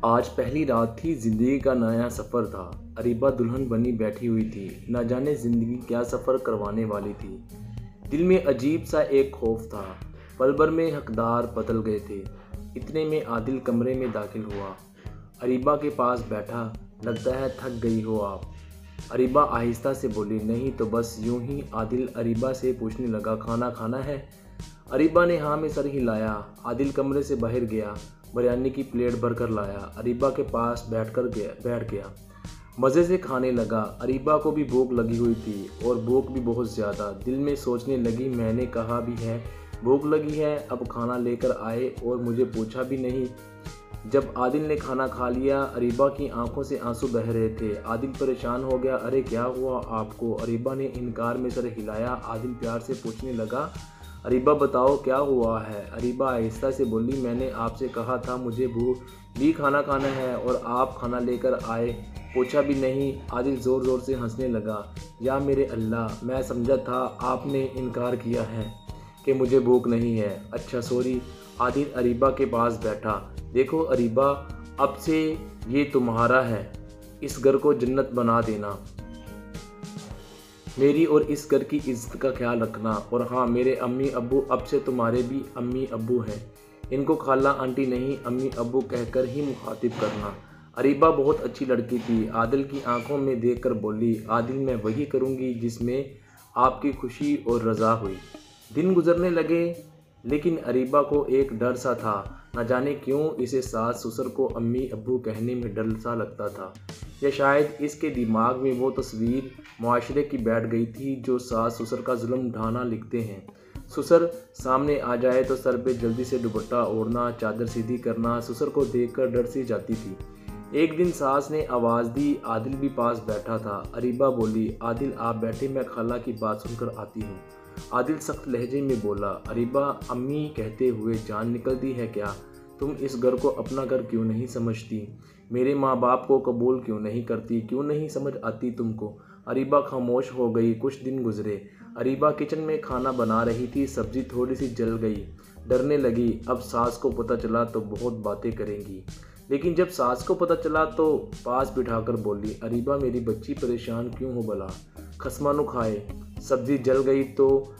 आज पहली रात थी, जिंदगी का नया सफ़र था। अरीबा दुल्हन बनी बैठी हुई थी, न जाने जिंदगी क्या सफ़र करवाने वाली थी। दिल में अजीब सा एक खौफ था, पल भर में हकदार बदल गए थे। इतने में आदिल कमरे में दाखिल हुआ। अरीबा के पास बैठा। लगता है थक गई हो आप। अरीबा आहिस्ता से बोली, नहीं तो बस यूं ही। आदिल अरीबा से पूछने लगा, खाना खाना है? अरीबा ने हाँ में सर हिलाया। आदिल कमरे से बाहर गया, बिरयानी की प्लेट भर कर लाया। अरीबा के पास बैठ गया, मज़े से खाने लगा। अरीबा को भी भूख लगी हुई थी, और भूख भी बहुत ज़्यादा। दिल में सोचने लगी, मैंने कहा भी है भूख लगी है, अब खाना लेकर आए और मुझे पूछा भी नहीं। जब आदिल ने खाना खा लिया, अरीबा की आंखों से आंसू बह रहे थे। आदिल परेशान हो गया, अरे क्या हुआ आपको? अरीबा ने इनकार में सर हिलाया। आदिल प्यार से पूछने लगा, अरीबा बताओ क्या हुआ है? अरीबा आहिस्ता से बोली, मैंने आपसे कहा था मुझे भी खाना खाना है, और आप खाना लेकर आए, पूछा भी नहीं। आदिल ज़ोर ज़ोर से हंसने लगा। या मेरे अल्लाह, मैं समझा था आपने इनकार किया है कि मुझे भूख नहीं है। अच्छा सॉरी। आदिल अरीबा के पास बैठा। देखो अरीबा, अब से ये तुम्हारा है, इस घर को जन्नत बना देना। मेरी और इस घर की इज्जत का ख्याल रखना। और हाँ, मेरे अम्मी अब्बू अब से तुम्हारे भी अम्मी अब्बू हैं। इनको खाला आंटी नहीं, अम्मी अब्बू कहकर ही मुखातिब करना। अरीबा बहुत अच्छी लड़की थी, आदिल की आंखों में देखकर बोली। आदिल, मैं वही करूँगी जिसमें आपकी खुशी और रज़ा हुई। दिन गुजरने लगे, लेकिन अरीबा को एक डर सा था। न जाने क्यों इसे सास ससुर को अम्मी अब्बू कहने में डर सा लगता था, या शायद इसके दिमाग में वो तस्वीर मुआशरे की बैठ गई थी जो सास ससुर का जुल्म ढाना लिखते हैं। ससुर सामने आ जाए तो सर पे जल्दी से दुपट्टा ओढ़ना, चादर सीधी करना। ससुर को देखकर डर सी जाती थी। एक दिन सास ने आवाज़ दी। आदिल भी पास बैठा था। अरीबा बोली, आदिल आप बैठे, मैं खाला की बात सुनकर आती हूँ। आदिल सख्त लहजे में बोला। अरीबा अम्मी कहते हुए जान निकलती है क्या? तुम इस घर को अपना घर क्यों नहीं समझती? मेरे माँ बाप को कबूल क्यों नहीं करती? क्यों नहीं समझ आती तुमको? अरीबा खामोश हो गई। कुछ दिन गुजरे। अरीबा किचन में खाना बना रही थी। सब्जी थोड़ी सी जल गई। डरने लगी, अब सास को पता चला तो बहुत बातें करेंगी। लेकिन जब सास को पता चला तो पास बिठाकर बोली, अरीबा मेरी बच्ची, परेशान क्यों हो भला? खसमानु खाए। सब्जी जल गई तो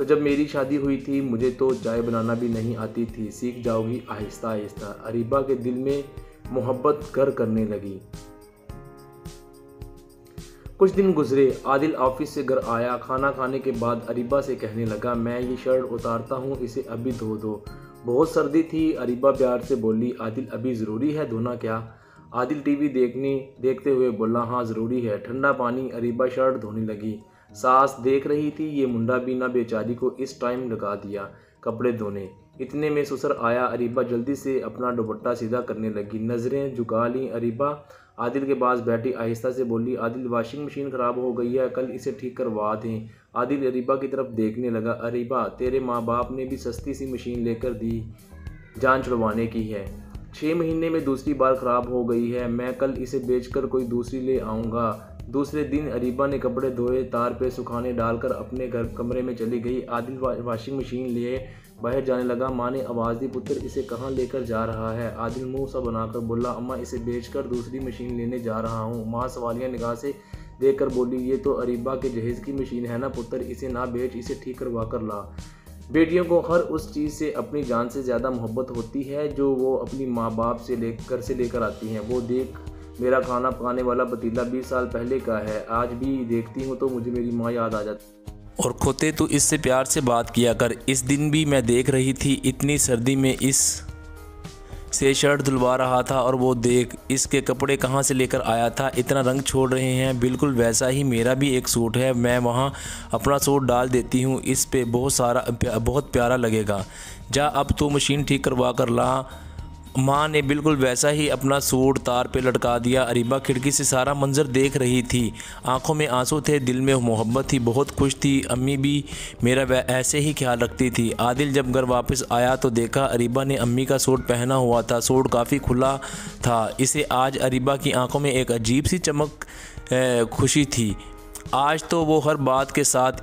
जब मेरी शादी हुई थी, मुझे तो चाय बनाना भी नहीं आती थी। सीख जाओगी आहिस्ता आहिस्ता। अरीबा के दिल में मोहब्बत घर करने लगी। कुछ दिन गुजरे। आदिल ऑफिस से घर आया। खाना खाने के बाद अरीबा से कहने लगा, मैं ये शर्ट उतारता हूँ, इसे अभी धो दो, बहुत सर्दी थी। अरीबा प्यार से बोली, आदिल अभी ज़रूरी है धोना क्या? आदिल टीवी देखते हुए बोला, हाँ ज़रूरी है, ठंडा पानी। अरीबा शर्ट धोने लगी। सास देख रही थी, ये मुंडा भी ना बेचारी को इस टाइम लगा दिया कपड़े धोने। इतने में ससुर आया। अरीबा जल्दी से अपना दुपट्टा सीधा करने लगी। नज़रें झुका ली। अरीबा आदिल के पास बैठी आहिस्ता से बोली, आदिल वाशिंग मशीन ख़राब हो गई है, कल इसे ठीक करवा दें। आदिल अरीबा की तरफ देखने लगा। अरीबा, तेरे माँ बाप ने भी सस्ती सी मशीन लेकर दी, जान छुड़वाने की है। 6 महीने में दूसरी बार ख़राब हो गई है, मैं कल इसे बेचकर कोई दूसरी ले आऊँगा। दूसरे दिन अरीबा ने कपड़े धोए, तार पे सुखाने डालकर अपने घर कमरे में चली गई। आदिल वाशिंग मशीन लिए बाहर जाने लगा। माँ ने आवाज़ दी, पुत्र इसे कहाँ लेकर जा रहा है? आदिल मुंह सा बनाकर बोला, अम्मा इसे बेचकर दूसरी मशीन लेने जा रहा हूँ। माँ सवालिया निगाह से देखकर बोली, ये तो अरीबा के जहेज़ की मशीन है ना पुत्र, इसे ना बेच, इसे ठीक करवा कर ला। बेटियों को हर उस चीज़ से अपनी जान से ज़्यादा मोहब्बत होती है जो वो अपनी माँ बाप से लेकर आती हैं। वो देख, मेरा खाना पकाने वाला पतीला 20 साल पहले का है, आज भी देखती हूँ तो मुझे मेरी माँ याद आ जाती। और खोते तू इससे प्यार से बात किया कर। इस दिन भी मैं देख रही थी, इतनी सर्दी में इस से शर्ट धुलवा रहा था, और वो देख इसके कपड़े कहाँ से लेकर आया था, इतना रंग छोड़ रहे हैं। बिल्कुल वैसा ही मेरा भी एक सूट है, मैं वहाँ अपना सूट डाल देती हूँ, इस पे बहुत प्यारा लगेगा। जा अब तू मशीन ठीक करवा कर ला। माँ ने बिल्कुल वैसा ही अपना सूट तार पे लटका दिया। अरीबा खिड़की से सारा मंजर देख रही थी, आंखों में आंसू थे, दिल में मोहब्बत थी, बहुत खुश थी। अम्मी भी मेरा ऐसे ही ख्याल रखती थी। आदिल जब घर वापस आया तो देखा अरीबा ने अम्मी का सूट पहना हुआ था। सूट काफ़ी खुला था, इसे आज अरीबा की आंखों में एक अजीब सी चमक खुशी थी। आज तो वो हर बात के साथ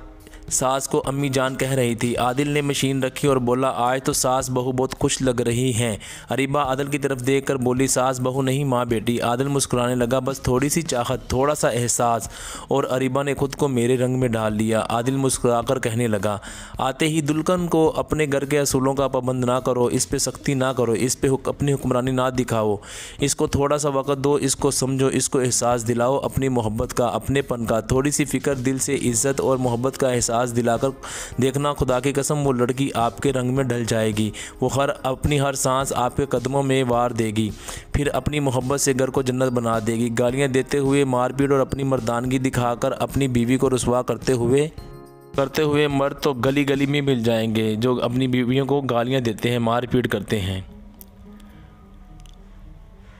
सास को अम्मी जान कह रही थी। आदिल ने मशीन रखी और बोला, आज तो सास बहू बहुत खुश लग रही हैं। अरीबा आदिल की तरफ देखकर बोली, सास बहू नहीं माँ बेटी। आदिल मुस्कुराने लगा, बस थोड़ी सी चाहत, थोड़ा सा एहसास, और अरीबा ने खुद को मेरे रंग में डाल लिया। आदिल मुस्कुराकर कहने लगा, आते ही दुल्हन को अपने घर के असूलों का पाबंद ना करो, इस पे सख्ती ना करो, इस पे अपनी हुक्मरानी ना दिखाओ, इसको थोड़ा सा वक्त दो, इसको समझो, इसको एहसास दिलाओ अपनी मोहब्बत का, अपनेपन का, थोड़ी सी फ़िक्र, दिल से इज़्ज़त और मोहब्बत का एहसास दिलाकर देखना, खुदा की कसम वो लड़की आपके रंग में ढल जाएगी। वो अपनी हर सांस आपके कदमों में वार देगी, फिर अपनी मोहब्बत से घर को जन्नत बना देगी। गालियां देते हुए, मारपीट और अपनी मर्दानगी दिखाकर अपनी बीवी को रुसवा करते हुए मर्द तो गली गली में मिल जाएंगे जो अपनी बीवियों को गालियां देते हैं, मारपीट करते हैं।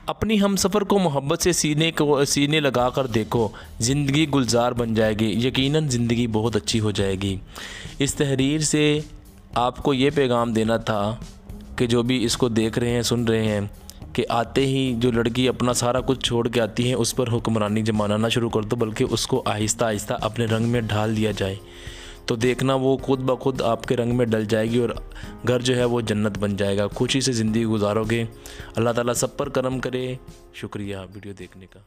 अपनी हमसफ़र को मोहब्बत से सीने लगा कर देखो, ज़िंदगी गुलजार बन जाएगी, यकीनन ज़िंदगी बहुत अच्छी हो जाएगी। इस तहरीर से आपको ये पैगाम देना था कि जो भी इसको देख रहे हैं, सुन रहे हैं, कि आते ही जो लड़की अपना सारा कुछ छोड़ के आती है उस पर हुक्मरानी जमाना ना शुरू कर दो, बल्कि उसको आहिस्ता आहिस्ता अपने रंग में ढाल दिया जाए, तो देखना वो खुद ब खुद आपके रंग में डल जाएगी और घर जो है वो जन्नत बन जाएगा। खुशी से ज़िंदगी गुजारोगे। अल्लाह ताला सब पर करम करे। शुक्रिया वीडियो देखने का।